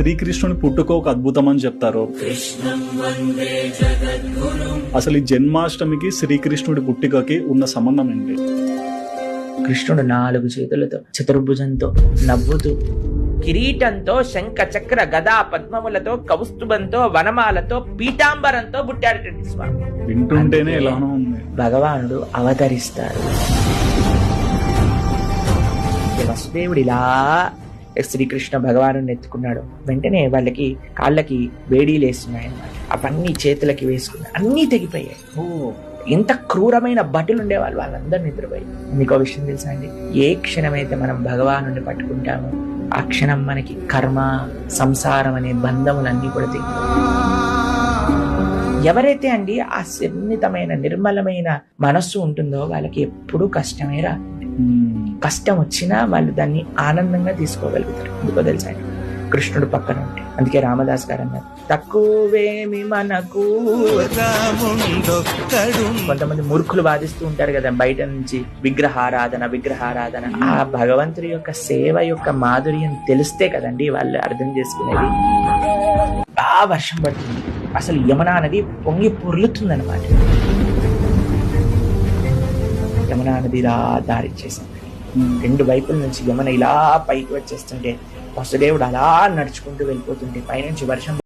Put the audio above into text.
శ్రీకృష్ణుని పుట్టుక ఒక అద్భుతం అని చెప్తారు. అసలు ఈ జన్మాష్టమికి శ్రీకృష్ణుడి పుట్టుకకి ఉన్న సంబంధం ఏంటి? కృష్ణుడు 4 చేతులతో చతుర్భుజంతో నవ్వుతూ కిరీటంతో శంఖ చక్ర గదా పద్మములతో కౌస్తుభంతో వనమాలతో పీతాంబరంతో పుట్టాడు స్వామి. వింటుంటేనే ఎలానో ఉంది. భగవానుడు అవతరిస్తారు. వసుదేవుడు ఇలా శ్రీకృష్ణ భగవాను ఎత్తుకున్నాడు. వెంటనే వాళ్ళకి కాళ్ళకి వేడీలు వేస్తున్నాయి అన్నమాట. అవన్నీ చేతులకి వేసుకున్నాయి, అన్నీ తెగిపోయాయి. ఎంత క్రూరమైన భటులు ఉండేవాళ్ళు, వాళ్ళందరూ నిద్రపోయి. మీకు విషయం తెలుసా అండి, ఏ క్షణమైతే మనం భగవాను పట్టుకుంటామో ఆ క్షణం మనకి కర్మ సంసారం అనే బంధములన్నీ కూడా తెగి. ఎవరైతే అండి ఆ సున్నితమైన నిర్మలమైన మనస్సు ఉంటుందో వాళ్ళకి ఎప్పుడూ కష్టమే రా. కష్టం వచ్చినా వాళ్ళు దాన్ని ఆనందంగా తీసుకోగలుగుతారు. ఎందుకో తెలుసా, కృష్ణుడు పక్కన ఉంటే. అందుకే రామదాస్ గారు అన్నారు, తక్కువేమి మనకు. కొంతమంది మూర్ఖులు వాదిస్తూ ఉంటారు కదా బయట నుంచి, విగ్రహారాధన. ఆ భగవంతుడి యొక్క సేవ యొక్క మాధుర్యం తెలిస్తే కదండి వాళ్ళు అర్థం చేసుకునేది. బాగా వర్షం పడుతుంది, అసలు యమునా నది పొంగి పొర్లుతుంది అనమాట. యమునా నది ఇలా దారిచ్చేసింది. 2 వైపుల నుంచి యమున ఇలా పైకి వచ్చేస్తుంటే వసుదేవుడు అలా నడుచుకుంటూ వెళ్ళిపోతుంటే పైనుంచి వర్షం